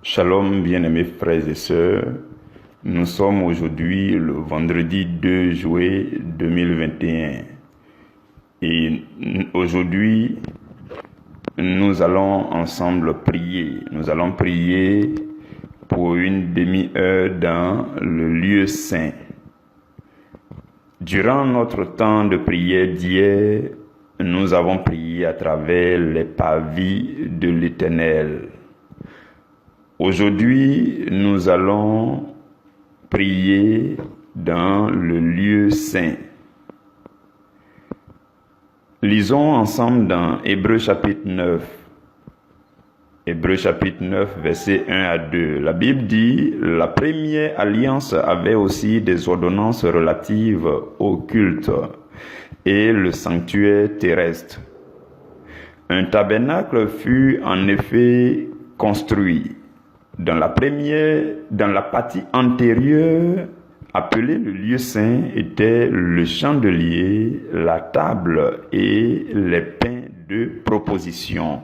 Shalom, bien-aimés frères et sœurs. Nous sommes aujourd'hui le vendredi 2 juillet 2021. Et aujourd'hui, nous allons ensemble prier. Nous allons prier pour une demi-heure dans le lieu saint. Durant notre temps de prière d'hier, nous avons prié à travers les parvis de l'Éternel. Aujourd'hui, nous allons prier dans le lieu saint. Lisons ensemble dans Hébreux chapitre 9. Hébreux chapitre 9, versets 1 à 2. La Bible dit, la première alliance avait aussi des ordonnances relatives au culte et le sanctuaire terrestre. Un tabernacle fut en effet construit. Dans la partie antérieure, appelée le lieu saint, était le chandelier, la table et les pains de proposition.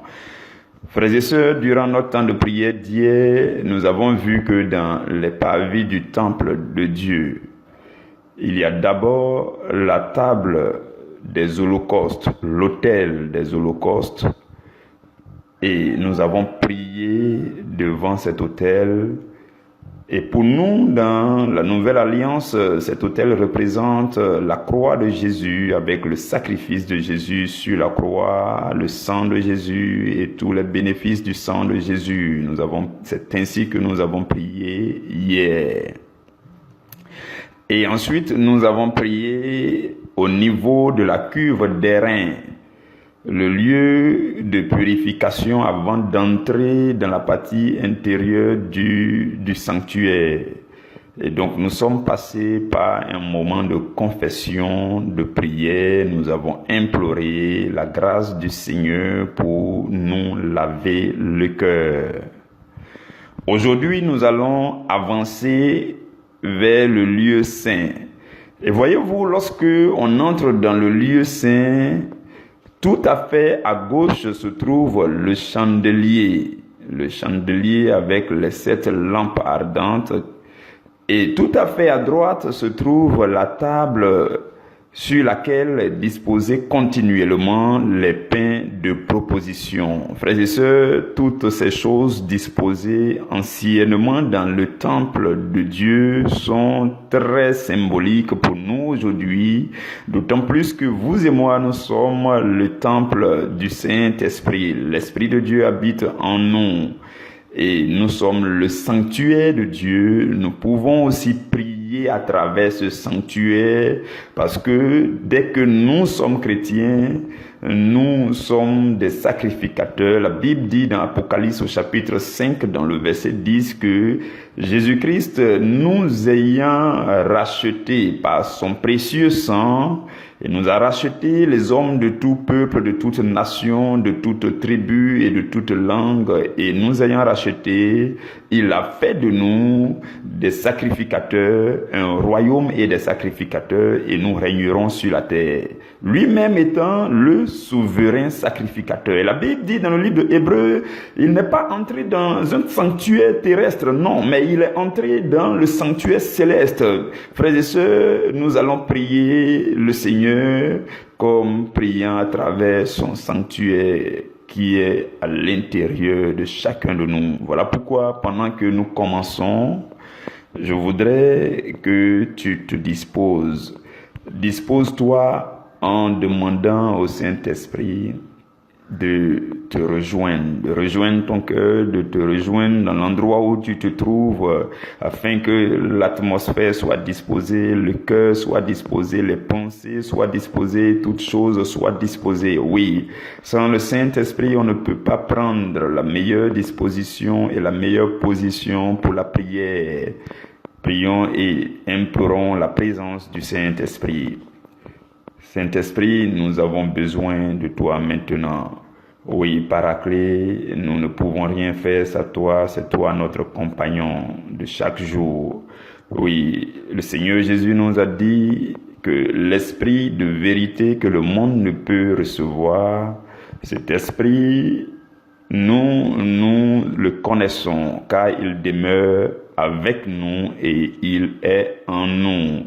Frères et sœurs, durant notre temps de prière d'hier, nous avons vu que dans les parvis du temple de Dieu, il y a d'abord la table des holocaustes, l'autel des holocaustes, et nous avons prié devant cet autel. Et pour nous, dans la nouvelle alliance, cet autel représente la croix de Jésus avec le sacrifice de Jésus sur la croix, le sang de Jésus et tous les bénéfices du sang de Jésus. C'est ainsi que nous avons prié hier. Et ensuite, nous avons prié au niveau de la cuve d'airain, le lieu de purification avant d'entrer dans la partie intérieure du sanctuaire. Et donc nous sommes passés par un moment de confession, de prière. Nous avons imploré la grâce du Seigneur pour nous laver le cœur. Aujourd'hui, nous allons avancer vers le lieu saint. Et voyez-vous, lorsque on entre dans le lieu saint, tout à fait à gauche se trouve le chandelier avec les 7 lampes ardentes. Et tout à fait à droite se trouve la table sur laquelle est disposé continuellement les pains de proposition. Frères et sœurs, toutes ces choses disposées anciennement dans le temple de Dieu sont très symboliques pour nous aujourd'hui, d'autant plus que vous et moi, nous sommes le temple du Saint-Esprit. L'Esprit de Dieu habite en nous et nous sommes le sanctuaire de Dieu. Nous pouvons aussi prier à travers ce sanctuaire parce que dès que nous sommes chrétiens, nous sommes des sacrificateurs. La Bible dit dans Apocalypse au chapitre 5, dans le verset 10, que Jésus-Christ, nous ayant rachetés par son précieux sang, et nous a rachetés les hommes de tout peuple, de toute nation, de toute tribu et de toute langue. Et nous ayant rachetés, il a fait de nous des sacrificateurs, un royaume et des sacrificateurs, et nous régnerons sur la terre. Lui-même étant le souverain sacrificateur. Et la Bible dit dans le livre de Hébreux, il n'est pas entré dans un sanctuaire terrestre, non, mais il est entré dans le sanctuaire céleste. Frères et sœurs, nous allons prier le Seigneur comme priant à travers son sanctuaire qui est à l'intérieur de chacun de nous. Voilà pourquoi, pendant que nous commençons, je voudrais que tu te disposes. Dispose-toi en demandant au Saint-Esprit de te rejoindre ton cœur, de te rejoindre dans l'endroit où tu te trouves, afin que l'atmosphère soit disposée, le cœur soit disposé, les pensées soient disposées, toutes choses soient disposées. Oui, sans le Saint-Esprit, on ne peut pas prendre la meilleure disposition et la meilleure position pour la prière. Prions et implorons la présence du Saint-Esprit. Saint-Esprit, nous avons besoin de toi maintenant. Oui, Paraclet, nous ne pouvons rien faire sans toi, c'est toi notre compagnon de chaque jour. Oui, le Seigneur Jésus nous a dit que l'esprit de vérité que le monde ne peut recevoir, cet esprit nous le connaissons, car il demeure avec nous et il est en nous.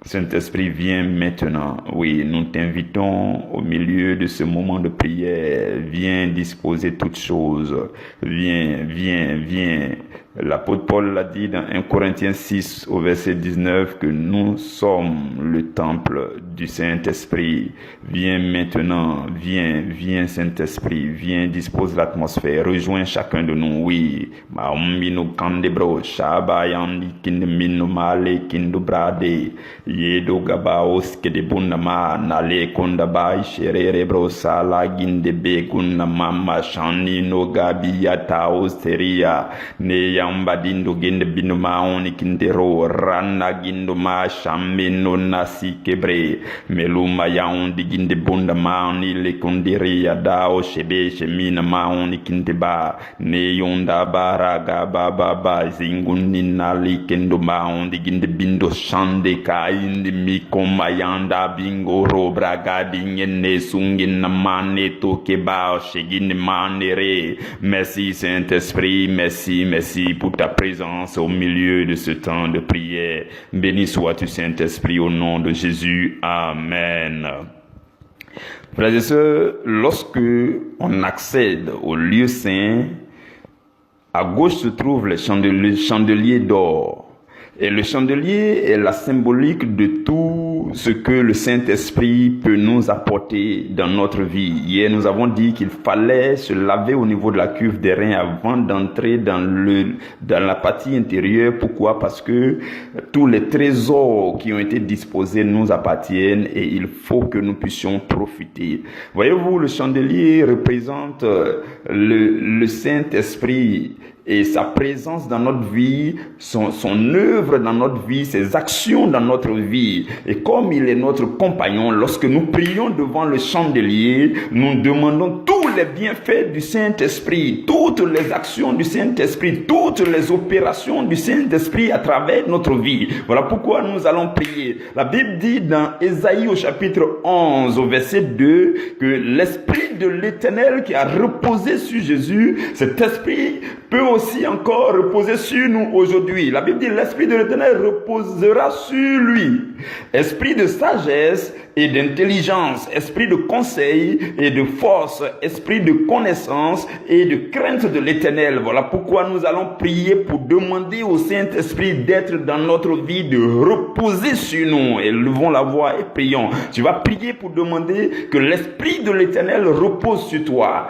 Saint-Esprit, viens maintenant. Oui, nous t'invitons au milieu de ce moment de prière. Viens disposer toutes choses. Viens. L'apôtre Paul l'a dit dans 1 Corinthiens 6 au verset 19 que nous sommes le temple du Saint-Esprit. Viens maintenant, viens Saint-Esprit, viens, dispose l'atmosphère, rejoins chacun de nous. Oui, yedo gabaos ke de bunama nale konda bai sherere bro sala ginde be kunna mama shani no gabi yatao seria ne yamba dindo ginde binuma oni kindero ranna gindo ma shamme no nasi kebre meluma ya ondi ginde bunda ma oni le kondiri ya dao shebe shemina ma oni kindeba ne yonda baraga baba zingunni nali kendo ma ondi ginde bindo shande kai indi mikoma yanda bingoro braga dingene sungin mane to keba shegin manere. Merci Saint-Esprit, merci pour ta présence au milieu de ce temps de prière. Béni sois-tu Saint-Esprit au nom de Jésus. Amen. Frères et sœurs, lorsque on accède au lieu saint, à gauche se trouve le chandelier d'or. Et le chandelier est la symbolique de tout ce que le Saint-Esprit peut nous apporter dans notre vie. Hier, nous avons dit qu'il fallait se laver au niveau de la cuve des reins avant d'entrer dans la partie intérieure. Pourquoi? Parce que tous les trésors qui ont été disposés nous appartiennent et il faut que nous puissions profiter. Voyez-vous, le chandelier représente le Saint-Esprit et sa présence dans notre vie, son œuvre dans notre vie, ses actions dans notre vie. Et comme il est notre compagnon, lorsque nous prions devant le chandelier, nous demandons tous les bienfaits du Saint-Esprit, toutes les actions du Saint-Esprit, toutes les opérations du Saint-Esprit à travers notre vie. Voilà pourquoi nous allons prier. La Bible dit dans Ésaïe au chapitre 11 au verset 2 que l'Esprit de l'Éternel qui a reposé sur Jésus, cet Esprit peut aussi encore reposer sur nous aujourd'hui. La Bible dit l'Esprit de l'Éternel reposera sur lui. Esprit de sagesse et d'intelligence, esprit de conseil et de force, esprit de connaissance et de crainte de l'Éternel. Voilà pourquoi nous allons prier pour demander au Saint-Esprit d'être dans notre vie, de reposer sur nous. Élevons la voix et prions. Tu vas prier pour demander que l'Esprit de l'Éternel repose sur toi.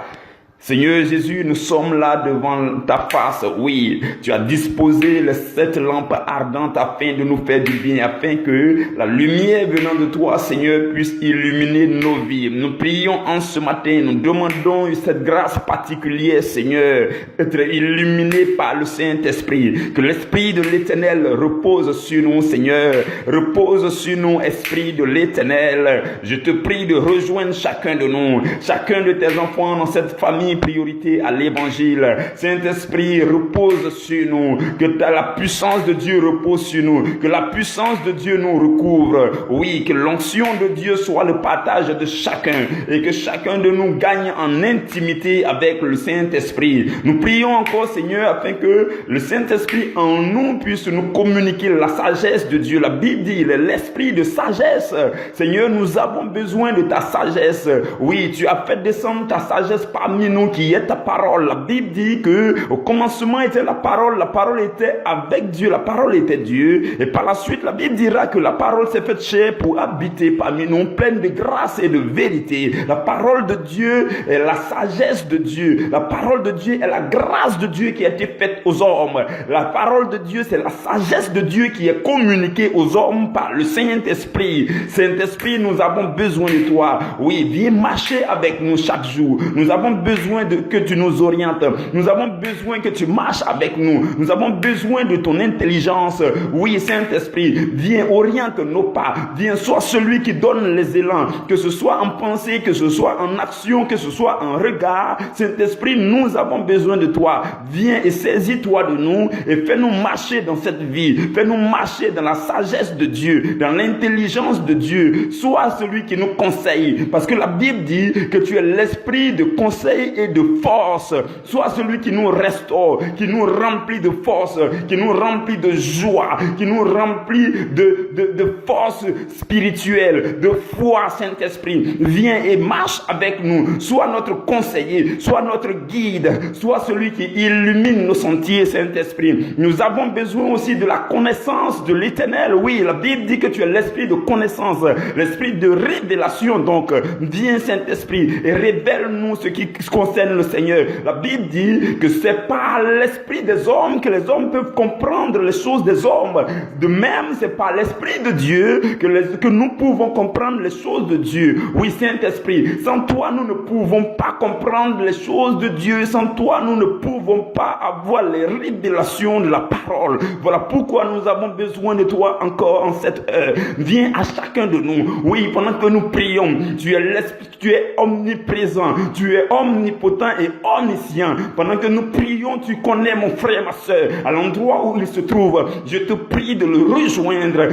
Seigneur Jésus, nous sommes là devant ta face. Oui, tu as disposé les 7 lampes ardentes afin de nous faire du bien, afin que la lumière venant de toi, Seigneur, puisse illuminer nos vies. Nous prions en ce matin, nous demandons cette grâce particulière, Seigneur, être illuminé par le Saint-Esprit. Que l'Esprit de l'Éternel repose sur nous, Seigneur. Repose sur nous, Esprit de l'Éternel. Je te prie de rejoindre chacun de nous, chacun de tes enfants dans cette famille, priorité à l'évangile. Saint-Esprit, repose sur nous, que la puissance de Dieu repose sur nous, que la puissance de Dieu nous recouvre. Oui, que l'onction de Dieu soit le partage de chacun et que chacun de nous gagne en intimité avec le Saint-Esprit. Nous prions encore, Seigneur, afin que le Saint-Esprit en nous puisse nous communiquer la sagesse de Dieu. La Bible dit, il est l'esprit de sagesse. Seigneur, nous avons besoin de ta sagesse. Oui, tu as fait descendre ta sagesse parmi nous, qui est ta parole. La Bible dit que au commencement était la parole était avec Dieu, la parole était Dieu, et par la suite la Bible dira que la parole s'est faite chair pour habiter parmi nous, pleine de grâce et de vérité. La parole de Dieu est la sagesse de Dieu, la parole de Dieu est la grâce de Dieu qui a été faite aux hommes. La parole de Dieu, c'est la sagesse de Dieu qui est communiquée aux hommes par le Saint-Esprit. Saint-Esprit, nous avons besoin de toi. Oui, viens marcher avec nous chaque jour. Nous avons besoin que tu nous orientes. Nous avons besoin que tu marches avec nous. Nous avons besoin de ton intelligence. Oui, Saint-Esprit, viens, oriente nos pas. Viens, sois celui qui donne les élans. Que ce soit en pensée, que ce soit en action, que ce soit en regard. Saint-Esprit, nous avons besoin de toi. Viens et saisis-toi de nous et fais-nous marcher dans cette vie. Fais-nous marcher dans la sagesse de Dieu, dans l'intelligence de Dieu. Sois celui qui nous conseille. Parce que la Bible dit que tu es l'esprit de conseil et de force. Sois celui qui nous restaure, qui nous remplit de force, qui nous remplit de joie, qui nous remplit de force spirituelle, de foi, Saint-Esprit. Viens et marche avec nous. Sois notre conseiller, sois notre guide, sois celui qui illumine nos sentiers, Saint-Esprit. Nous avons besoin aussi de la connaissance de l'Éternel. Oui, la Bible dit que tu es l'esprit de connaissance, l'esprit de révélation. Donc, viens, Saint-Esprit, et révèle-nous ce qui concerne le Seigneur. La Bible dit que c'est par l'esprit des hommes que les hommes peuvent comprendre les choses des hommes. De même, c'est par l'esprit de Dieu que nous pouvons comprendre les choses de Dieu. Oui, Saint-Esprit, sans toi, nous ne pouvons pas comprendre les choses de Dieu. Sans toi, nous ne pouvons pas avoir les révélations de la parole. Voilà pourquoi nous avons besoin de toi encore en cette heure. Viens à chacun de nous. Oui, pendant que nous prions, tu es omniprésent, tu es omnipotent et omniscient. Pendant que nous prions, tu connais mon frère, ma soeur, à l'endroit où il se trouve. Je te prie de le rejoindre.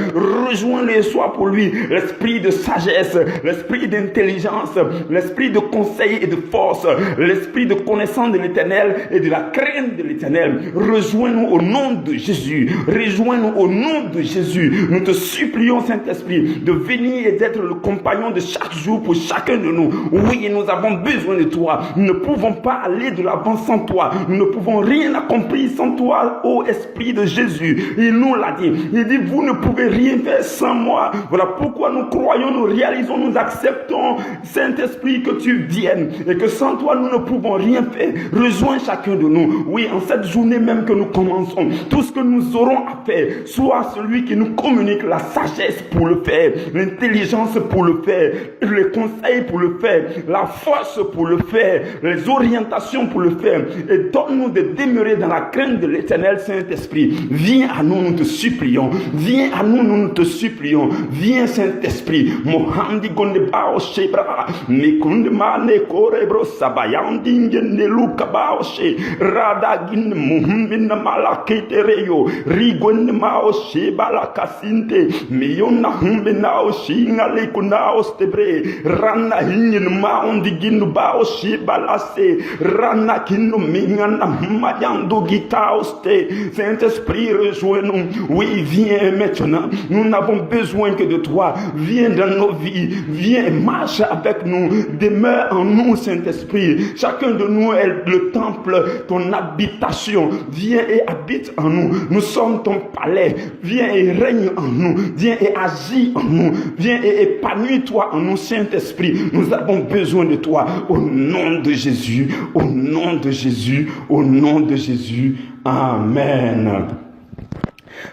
Rejoins-le et sois pour lui l'esprit de sagesse, l'esprit d'intelligence, l'esprit de conseil et de force, l'esprit de connaissance de l'Éternel et de la crainte de l'Éternel. Rejoins-nous au nom de Jésus. Rejoins-nous au nom de Jésus. Nous te supplions, Saint-Esprit, de venir et d'être le compagnon de chaque jour pour chacun de nous. Oui, nous avons besoin de toi. Nous ne pouvons pas aller de l'avant sans toi. Nous ne pouvons rien accomplir sans toi, ô Esprit de Jésus. Il nous l'a dit. Il dit, vous ne pouvez rien faire sans moi. Voilà pourquoi nous croyons, nous réalisons, nous acceptons, Saint-Esprit, que tu viennes et que sans toi, nous ne pouvons rien faire. Rejoins chacun de nous. Oui, en cette journée même que nous commençons, tout ce que nous aurons à faire, soit celui qui nous communique la sagesse pour le faire, l'intelligence pour le faire, les conseils pour le faire, la force pour le faire, les orientations pour le faire, et donne-nous de demeurer dans la crainte de l'Éternel. Saint-Esprit, viens à nous, nous te supplions. Viens à nous, nous te supplions. Viens, Saint-Esprit. Mohandi gonde bao shebra, mekunde mane korebro sabayandi ngene luka bao she, radagin muhmbina malaketereyo, rigonde mao shebala kasinte, meyona humbina o shinga lekuna ostebre, rana hinyin maondi ginu bao shebalase, rana kinu mingana mayando gitaoste. Saint-Esprit, rejoins-nous. Oui, viens maintenant. Nous n'avons besoin que de toi. Viens dans nos vies. Viens et marche avec nous. Demeure en nous, Saint-Esprit. Chacun de nous est le temple, ton habitation. Viens et habite en nous. Nous sommes ton palais. Viens et règne en nous. Viens et agis en nous. Viens et épanouis-toi en nous, Saint-Esprit. Nous avons besoin de toi. Au nom de Jésus. Au nom de Jésus. Au nom de Jésus. Amen.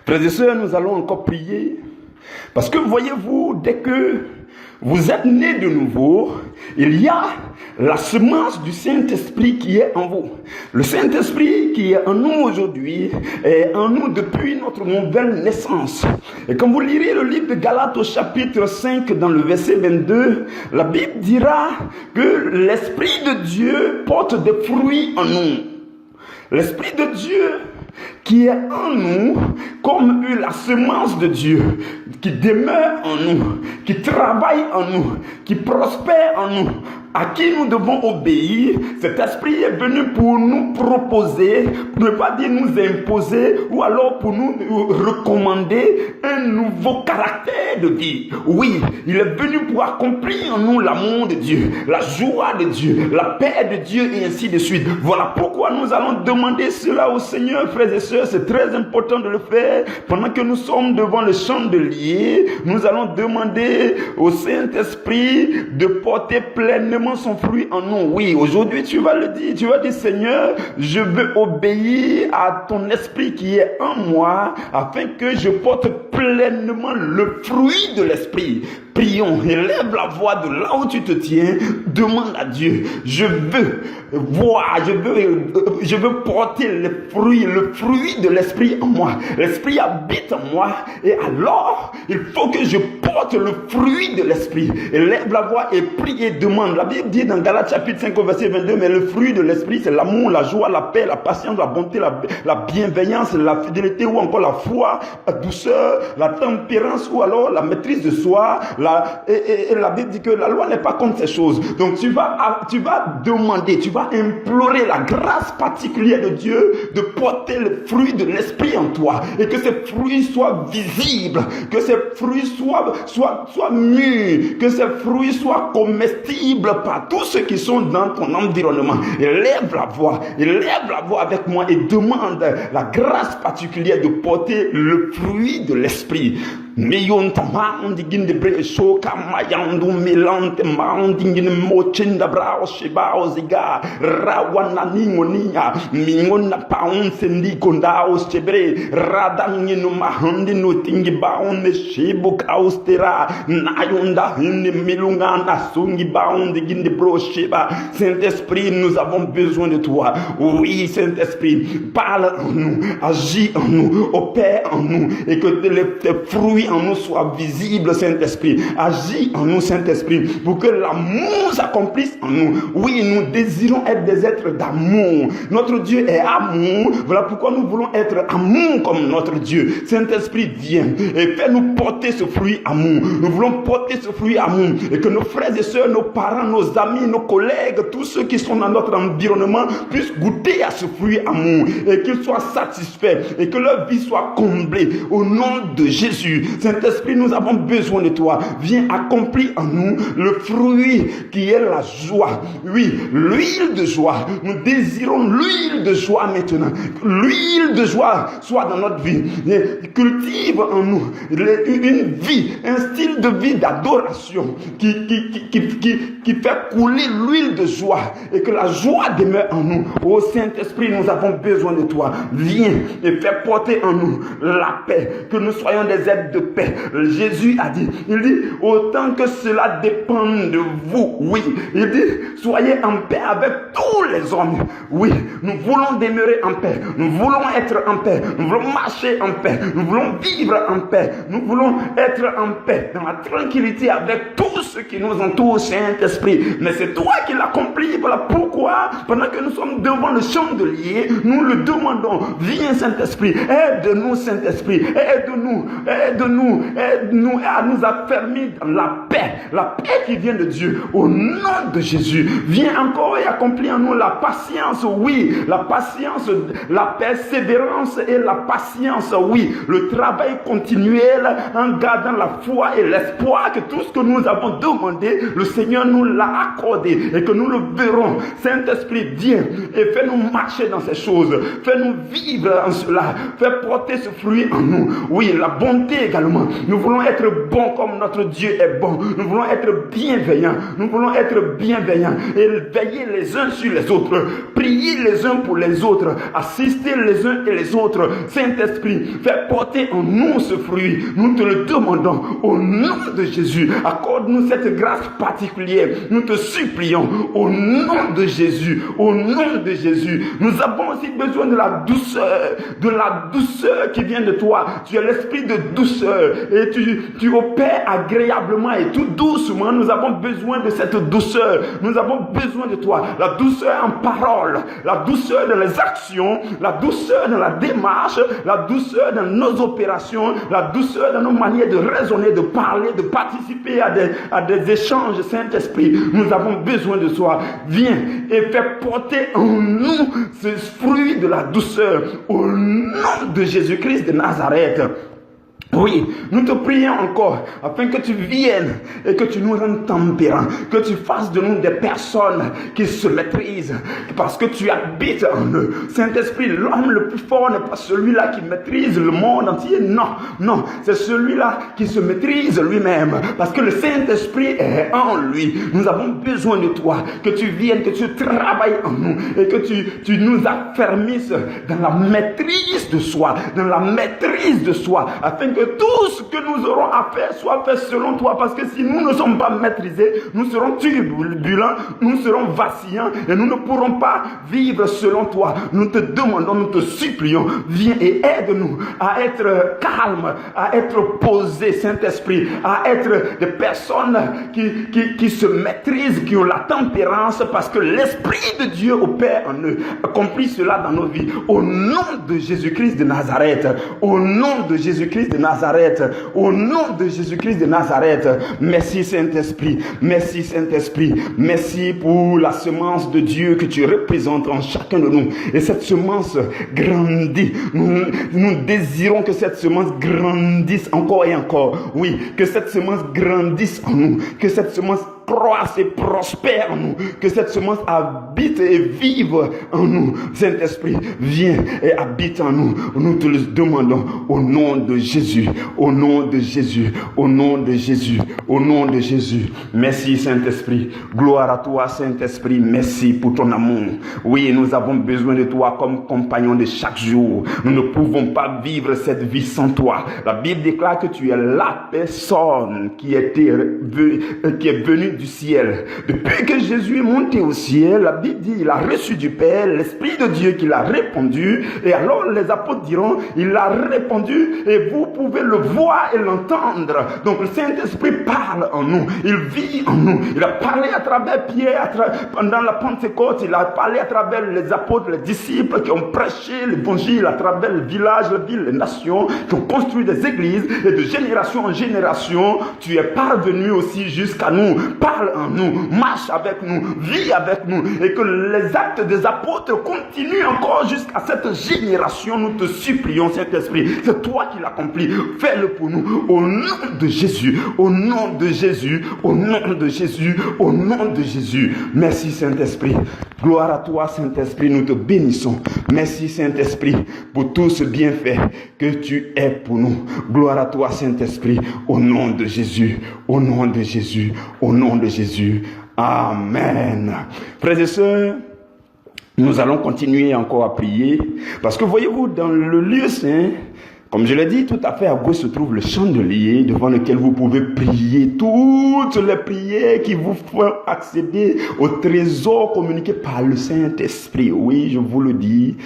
Frères et sœurs, nous allons encore prier. Parce que voyez-vous, dès que vous êtes nés de nouveau, il y a la semence du Saint-Esprit qui est en vous. Le Saint-Esprit qui est en nous aujourd'hui est en nous depuis notre nouvelle naissance. Et quand vous lirez le livre de Galates au chapitre 5 dans le verset 22, la Bible dira que l'Esprit de Dieu porte des fruits en nous. L'Esprit de Dieu qui est en nous comme la semence de Dieu, qui demeure en nous, qui travaille en nous, qui prospère en nous, à qui nous devons obéir. Cet esprit est venu pour nous proposer, pour ne pas dire nous imposer, ou alors pour nous recommander un nouveau caractère de vie. Oui, il est venu pour accomplir en nous l'amour de Dieu, la joie de Dieu, la paix de Dieu et ainsi de suite. Voilà pourquoi nous allons demander cela au Seigneur, frères et sœurs. C'est très important de le faire. Pendant que nous sommes devant le chandelier, nous allons demander au Saint-Esprit de porter pleinement son fruit en nous. Oui, aujourd'hui tu vas le dire. Tu vas dire, Seigneur, je veux obéir à ton esprit qui est en moi afin que je porte pleinement le fruit de l'esprit. Prions, élève la voix de là où tu te tiens, demande à Dieu, je veux voir, je veux porter le fruit de l'esprit en moi. L'esprit habite en moi et alors, il faut que je porte le fruit de l'esprit. Élève la voix et prie et demande. La Bible dit dans Galates chapitre 5 verset 22, mais le fruit de l'esprit, c'est l'amour, la joie, la paix, la patience, la bonté, la bienveillance, la fidélité ou encore la foi, la douceur, la tempérance ou alors la maîtrise de soi, Et la Bible dit que la loi n'est pas contre ces choses. Donc tu vas demander, tu vas implorer la grâce particulière de Dieu de porter le fruit de l'esprit en toi. Et que ces fruits soient visibles, que ces fruits soient mûrs, que ces fruits soient comestibles par tous ceux qui sont dans ton environnement. Élève la voix avec moi et demande la grâce particulière de porter le fruit de l'esprit. Meyon tamandi ginde bre shoka mayandu milante mandi ginde mochinda brao shibao ziga rawana ningonia mingona paun sendi kondao shebre radangi no mahandi no tingi baun ne shibu kaustera nayunda hindi milungana sungi baun de ginde bro shiba. Saint-Esprit, nous avons besoin de toi. Oui, Saint-Esprit, parle en nous, agis en nous, opère en nous et que tes fruits en nous soit visible, Saint-Esprit. Agis en nous, Saint-Esprit, pour que l'amour s'accomplisse en nous. Oui, nous désirons être des êtres d'amour. Notre Dieu est amour. Voilà pourquoi nous voulons être amour comme notre Dieu. Saint-Esprit, viens et fais-nous porter ce fruit amour. Nous voulons porter ce fruit amour et que nos frères et sœurs, nos parents, nos amis, nos collègues, tous ceux qui sont dans notre environnement puissent goûter à ce fruit amour et qu'ils soient satisfaits et que leur vie soit comblée au nom de Jésus. Saint-Esprit, nous avons besoin de toi. Viens accomplir en nous le fruit qui est la joie. Oui, l'huile de joie. Nous désirons l'huile de joie maintenant. L'huile de joie soit dans notre vie. Cultive en nous une vie, un style de vie d'adoration qui fait couler l'huile de joie et que la joie demeure en nous. Ô Saint-Esprit, nous avons besoin de toi. Viens et fais porter en nous la paix, que nous soyons des êtres de paix. Jésus a dit, il dit, autant que cela dépend de vous, oui, il dit, soyez en paix avec tous les hommes. Oui, nous voulons demeurer en paix, nous voulons être en paix, nous voulons marcher en paix, nous voulons vivre en paix, nous voulons être en paix, dans la tranquillité avec tous ceux qui nous entourent, Saint-Esprit. Mais c'est toi qui l'accomplis. Voilà pourquoi, pendant que nous sommes devant le chandelier, nous le demandons. Viens, Saint-Esprit, aide-nous, Saint-Esprit, aide-nous à nous affermir dans la paix qui vient de Dieu. Au nom de Jésus, viens encore et accomplis en nous la patience, oui, la patience, la persévérance et la patience, oui, le travail continuel en gardant la foi et l'espoir que tout ce que nous avons demandé, le Seigneur nous l'a accordé et que nous le verrons. Saint-Esprit, viens et fais-nous marcher dans ces choses, fais-nous vivre en cela, fais porter ce fruit en nous. Oui, la bonté également. Nous voulons être bons comme notre Dieu est bon. Nous voulons être bienveillants. Nous voulons être bienveillants et veiller les uns sur les autres, prier les uns pour les autres, assister les uns et les autres. Saint-Esprit, fais porter en nous ce fruit. Nous te le demandons au nom de Jésus. Accorde-nous cette grâce particulière. Nous te supplions au nom de Jésus. Au nom de Jésus. Nous avons aussi besoin de la douceur qui vient de toi. Tu es l'esprit de douceur et tu opères agréablement et tout doucement. Nous avons besoin de cette douceur. Nous avons besoin de toi. La douceur en parole, la douceur dans les actions, la douceur dans la démarche, la douceur dans nos opérations, la douceur dans nos manières de raisonner, de parler, de participer à des échanges. Saint-Esprit, nous avons besoin de toi. Viens et fais porter en nous ce fruit de la douceur au nom de Jésus-Christ de Nazareth. Oui, nous te prions encore afin que tu viennes et que tu nous rendes tempérants, que tu fasses de nous des personnes qui se maîtrisent parce que tu habites en eux. Saint-Esprit, l'homme le plus fort n'est pas celui-là qui maîtrise le monde entier. Non, c'est celui-là qui se maîtrise lui-même parce que le Saint-Esprit est en lui. Nous avons besoin de toi, que tu viennes, que tu travailles en nous et que tu nous affermisses dans la maîtrise de soi, afin que tout ce que nous aurons à faire soit fait selon toi, parce que si nous ne sommes pas maîtrisés, nous serons turbulents, nous serons vacillants et nous ne pourrons pas vivre selon toi. Nous te demandons, nous te supplions, viens et aide-nous à être calmes, à être posés, Saint-Esprit, à être des personnes qui se maîtrisent, qui ont la tempérance, parce que l'Esprit de Dieu opère en eux. Accomplis cela dans nos vies. Au nom de Jésus-Christ de Nazareth, au nom de Jésus-Christ de Nazareth, Nazareth, au nom de Jésus-Christ de Nazareth. Merci Saint-Esprit, merci Saint-Esprit, merci pour la semence de Dieu que tu représentes en chacun de nous. Et cette semence grandit. Nous désirons que cette semence grandisse encore et encore. Oui, que cette semence grandisse en nous, que cette semence croisse et prospère en nous, que cette semence habite et vive en nous. Saint-Esprit, viens et habite en nous. Nous te le demandons au nom de Jésus, au nom de Jésus, au nom de Jésus, au nom de Jésus. Merci Saint-Esprit, gloire à toi Saint-Esprit, merci pour ton amour. Oui, nous avons besoin de toi comme compagnon de chaque jour. Nous ne pouvons pas vivre cette vie sans toi. La Bible déclare que tu es la personne qui est venue du ciel. Depuis que Jésus est monté au ciel, la Bible dit il a reçu du Père l'Esprit de Dieu qui l'a répandu. Et alors les apôtres diront il l'a répandu et vous pouvez le voir et l'entendre. Donc le Saint-Esprit parle en nous, il vit en nous. Il a parlé à travers Pierre pendant la Pentecôte, il a parlé à travers les apôtres, les disciples qui ont prêché l'évangile à travers les villages, les villes, les nations, qui ont construit des églises et de génération en génération, tu es parvenu aussi jusqu'à nous. Parle en nous, marche avec nous, vis avec nous, et que les actes des apôtres continuent encore jusqu'à cette génération. Nous te supplions, Saint-Esprit, c'est toi qui l'accomplis. Fais-le pour nous, au nom de Jésus, au nom de Jésus, au nom de Jésus, au nom de Jésus. Merci Saint-Esprit, gloire à toi Saint-Esprit, nous te bénissons. Merci Saint-Esprit pour tout ce bienfait que tu es pour nous. Gloire à toi Saint-Esprit, au nom de Jésus, au nom de Jésus, au nom de Jésus. Amen. Frères et sœurs, nous allons continuer encore à prier. Parce que voyez-vous, dans le lieu saint, comme je l'ai dit, tout à fait à gauche se trouve le chandelier devant lequel vous pouvez prier toutes les prières qui vous font accéder au trésor communiqué par le Saint-Esprit. Oui, je vous le dis.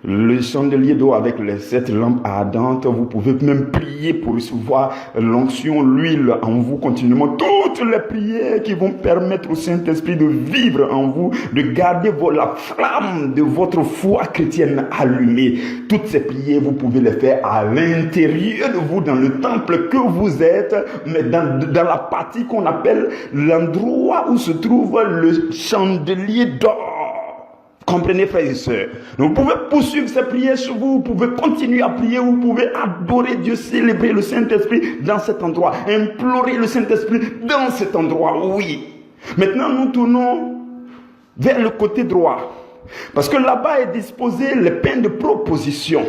Le chandelier d'eau avec les 7 lampes ardentes, vous pouvez même prier pour recevoir l'onction, l'huile en vous continuellement. Toutes les prières qui vont permettre au Saint-Esprit de vivre en vous, de garder la flamme de votre foi chrétienne allumée. Toutes ces prières, vous pouvez les faire à l'intérieur de vous, dans le temple que vous êtes, mais dans la partie qu'on appelle l'endroit où se trouve le chandelier d'or. Comprenez, frères et sœurs. Vous pouvez poursuivre ces prières sur vous, vous pouvez continuer à prier, vous pouvez adorer Dieu, célébrer le Saint-Esprit dans cet endroit, implorer le Saint-Esprit dans cet endroit, oui. Maintenant, nous tournons vers le côté droit. Parce que là-bas est disposé le pain de proposition.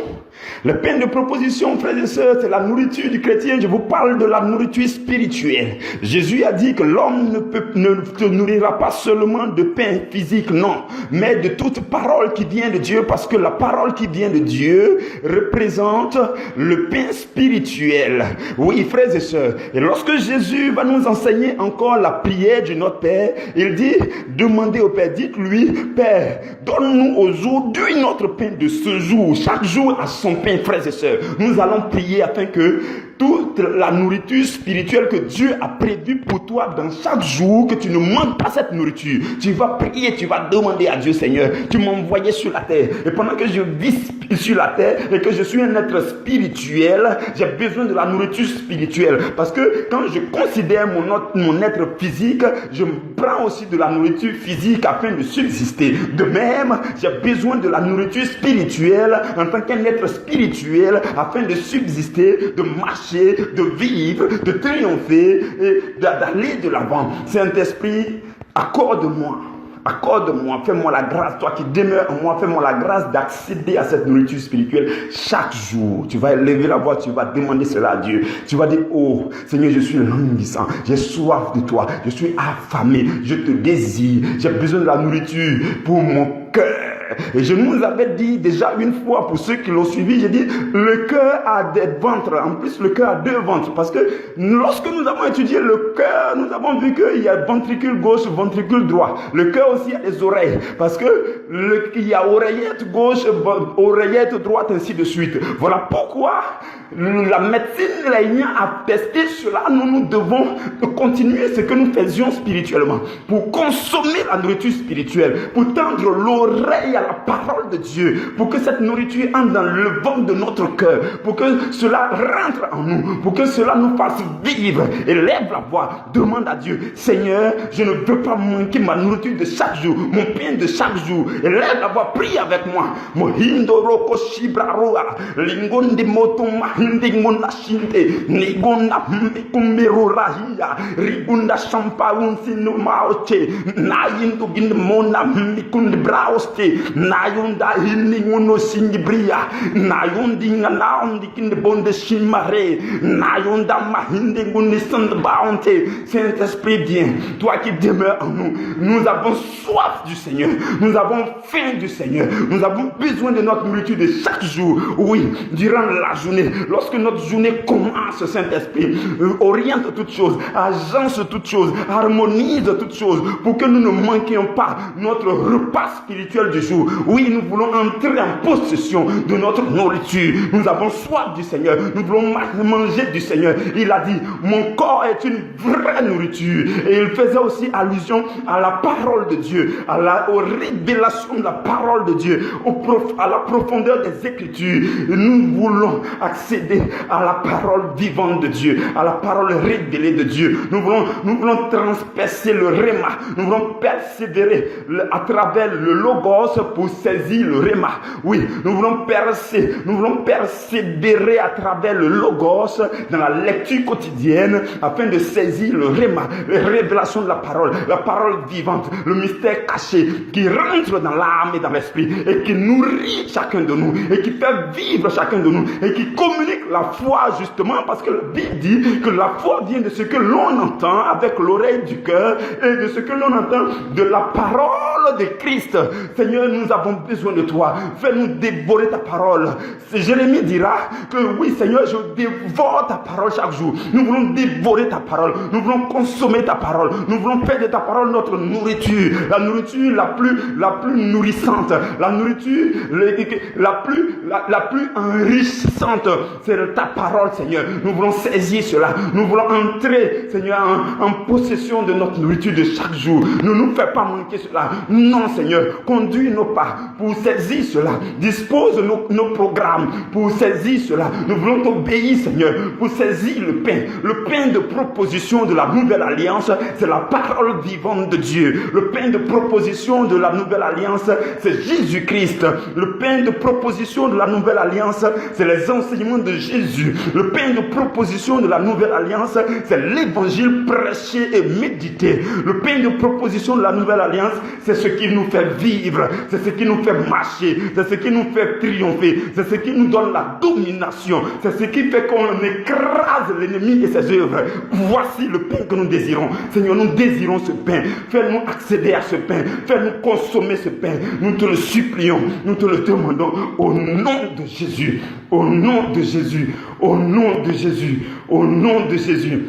Le pain de proposition, frères et sœurs, c'est la nourriture du chrétien. Je vous parle de la nourriture spirituelle. Jésus a dit que l'homme ne se nourrira pas seulement de pain physique, non, mais de toute parole qui vient de Dieu, parce que la parole qui vient de Dieu représente le pain spirituel. Oui, frères et sœurs. Et lorsque Jésus va nous enseigner encore la prière de notre Père, il dit, demandez au Père, dites-lui, Père, donne-nous aujourd'hui notre pain de ce jour, chaque jour à son pain, frères et sœurs. Nous allons prier afin que toute la nourriture spirituelle que Dieu a prévue pour toi dans chaque jour, que tu ne manques pas cette nourriture. Tu vas prier, tu vas demander à Dieu, Seigneur, tu m'as envoyé sur la terre. Et pendant que je vis sur la terre et que je suis un être spirituel, j'ai besoin de la nourriture spirituelle. Parce que quand je considère mon être physique, je me prends aussi de la nourriture physique afin de subsister. De même, j'ai besoin de la nourriture spirituelle en tant qu'un être spirituel afin de subsister, de marcher, de vivre, de triompher et d'aller de l'avant. Saint-Esprit, accorde-moi, fais-moi la grâce, toi qui demeures en moi, fais-moi la grâce d'accéder à cette nourriture spirituelle chaque jour. Tu vas élever la voix, tu vas demander cela à Dieu. Tu vas dire, oh Seigneur, je suis languissant, j'ai soif de toi, je suis affamé, je te désire, j'ai besoin de la nourriture pour mon cœur. Et je nous avais dit déjà une fois, pour ceux qui l'ont suivi, j'ai dit, le cœur a des ventres. En plus, le cœur a 2 ventres. Parce que lorsque nous avons étudié le cœur, nous avons vu qu'il y a ventricule gauche, ventricule droit. Le cœur aussi a des oreilles. Parce que il y a oreillette gauche, oreillette droite, ainsi de suite. Voilà pourquoi la médecine l'ayant attesté cela, nous devons continuer ce que nous faisions spirituellement. Pour consommer la nourriture spirituelle. Pour tendre l'oreille aille à la parole de Dieu, pour que cette nourriture entre dans le ventre de notre cœur, pour que cela rentre en nous, pour que cela nous fasse vivre. Élève la voix, demande à Dieu, Seigneur, je ne veux pas manquer ma nourriture de chaque jour, mon pain de chaque jour. Élève la voix, prie avec moi. Mohindoroko shibraroa, lingonde motoma hindingona shinte, nigona mbikumberurahia, rigunda shampaun sinumaoche, nayindu gindmona mikunde braoste, nayunda hininguno singibria, nayundi nganaondi kinde bonde shimare, nayunda mahindinguni sandbaonte. Saint-Esprit, viens, toi qui demeures en nous. Nous avons soif du Seigneur, nous avons faim du Seigneur, nous avons besoin de notre nourriture de chaque jour. Oui, durant la journée, lorsque notre journée commence, Saint-Esprit, oriente toutes choses, agence toutes choses, harmonise toutes choses, pour que nous ne manquions pas notre repas spirituel du jour. Oui, nous voulons entrer en possession de notre nourriture. Nous avons soif du Seigneur, nous voulons manger du Seigneur. Il a dit, mon corps est une vraie nourriture. Et il faisait aussi allusion à la parole de Dieu, aux révélations de la parole de Dieu, à la profondeur des Écritures. Nous voulons accéder à la parole vivante de Dieu, à la parole révélée de Dieu. Nous voulons transpercer le réma. Nous voulons persévérer à travers le logos pour saisir le réma. Oui, nous voulons persévérer à travers le logos dans la lecture quotidienne afin de saisir le réma, les révélations de la parole vivante, le mystère caché qui rentre dans l'âme et dans l'esprit et qui nourrit chacun de nous et qui fait vivre chacun de nous et qui communique la foi, justement parce que la Bible dit que la foi vient de ce que l'on entend avec l'oreille du cœur et de ce que l'on entend de la parole de Christ. Seigneur, nous avons besoin de toi. Fais-nous dévorer ta parole. Jérémie dira que oui, Seigneur, je dévore ta parole chaque jour. Nous voulons dévorer ta parole. Nous voulons consommer ta parole. Nous voulons faire de ta parole notre nourriture. La nourriture la plus nourrissante. La nourriture la plus enrichissante. C'est ta parole, Seigneur. Nous voulons saisir cela. Nous voulons entrer, Seigneur, en possession de notre nourriture de chaque jour. Ne nous fais pas manquer cela. Non, Seigneur. Conduis nos pas pour saisir cela. Dispose nos programmes pour saisir cela. Nous voulons t'obéir, Seigneur, pour saisir le pain. Le pain de proposition de la nouvelle alliance, c'est la parole vivante de Dieu. Le pain de proposition de la nouvelle alliance, c'est Jésus-Christ. Le pain de proposition de la nouvelle alliance, c'est les enseignements de Jésus. Le pain de proposition de la nouvelle alliance, c'est l'évangile prêché et médité. Le pain de proposition de la nouvelle alliance, c'est ce qui nous fait vivre, c'est ce qui nous fait marcher, c'est ce qui nous fait triompher, c'est ce qui nous donne la domination, c'est ce qui fait qu'on écrase l'ennemi et ses œuvres. Voici le pain que nous désirons. Seigneur, nous désirons ce pain. Fais-nous accéder à ce pain. Fais-nous consommer ce pain. Nous te le supplions. Nous te le demandons au nom de Jésus. Au nom de Jésus. Au nom de Jésus. Au nom de Jésus.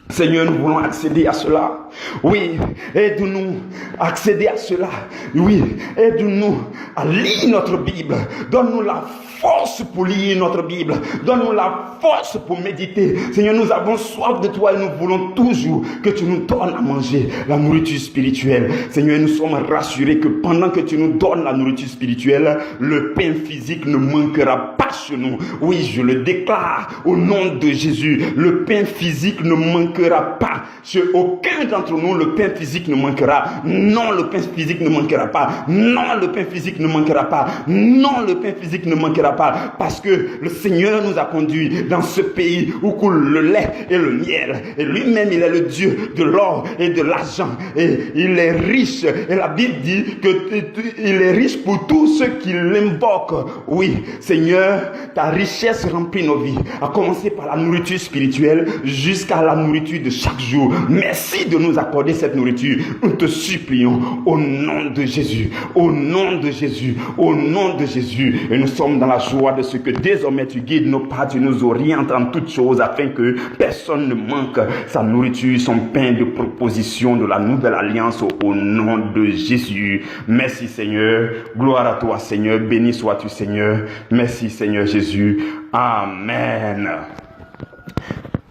Seigneur, nous voulons accéder à cela. Oui, aide-nous à accéder à cela. Oui, aide-nous à lire notre Bible. Donne-nous la force pour lire notre Bible. Donne-nous la force pour méditer. Seigneur, nous avons soif de toi et nous voulons toujours que tu nous donnes à manger la nourriture spirituelle. Seigneur, nous sommes rassurés que pendant que tu nous donnes la nourriture spirituelle, le pain physique ne manquera pas chez nous. Oui, je le déclare au nom de Jésus. Le pain physique ne manquera pas. Chez aucun d'entre nous, le pain physique ne manquera. Non, le pain physique ne manquera pas. Non, le pain physique ne manquera pas. Non, le pain physique ne manquera pas. Parce que le Seigneur nous a conduits dans ce pays où coule le lait et le miel. Et lui-même, il est le Dieu de l'or et de l'argent. Et il est riche. Et la Bible dit qu'il est riche pour tous ceux qui l'invoquent. Oui, Seigneur, ta richesse remplit nos vies. À commencer par la nourriture spirituelle jusqu'à la nourriture de chaque jour. Merci de nous accorder cette nourriture. Nous te supplions au nom de Jésus. Au nom de Jésus. Au nom de Jésus. Et nous sommes dans la joie de ce que désormais tu guides nos pas, tu nous orientes en toutes choses afin que personne ne manque sa nourriture, son pain de proposition de la nouvelle alliance au nom de Jésus. Merci Seigneur. Gloire à toi Seigneur. Béni sois-tu Seigneur. Merci Seigneur Jésus. Amen.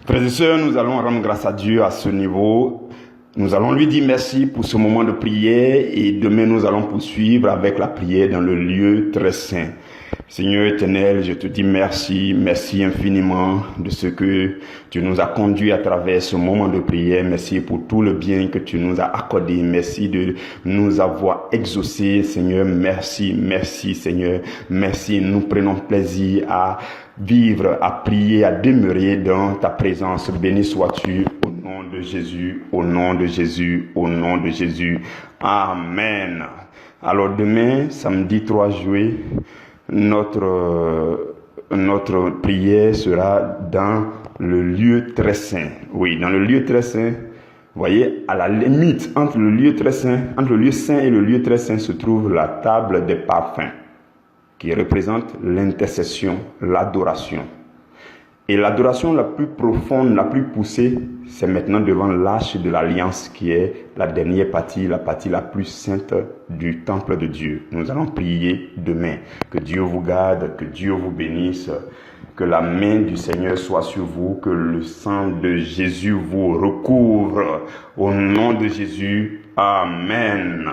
Frères et sœurs, nous allons rendre grâce à Dieu à ce niveau. Nous allons lui dire merci pour ce moment de prière et demain nous allons poursuivre avec la prière dans le lieu très saint. Seigneur éternel, je te dis merci, merci infiniment de ce que tu nous as conduit à travers ce moment de prière. Merci pour tout le bien que tu nous as accordé. Merci de nous avoir exaucés, Seigneur. Merci, merci Seigneur. Merci. Nous prenons plaisir à vivre, à prier, à demeurer dans ta présence. Béni sois-tu au nom de Jésus, au nom de Jésus, au nom de Jésus. Amen. Alors demain, samedi 3 juillet, notre prière sera dans le lieu très saint. Oui, dans le lieu très saint. Vous voyez, à la limite entre le lieu très saint, entre le lieu saint et le lieu très saint se trouve la table des parfums, qui représente l'intercession, l'adoration. Et l'adoration la plus profonde, la plus poussée, c'est maintenant devant l'arche de l'alliance qui est la dernière partie, la partie la plus sainte du temple de Dieu. Nous allons prier demain. Que Dieu vous garde, que Dieu vous bénisse, que la main du Seigneur soit sur vous, que le sang de Jésus vous recouvre. Au nom de Jésus, Amen.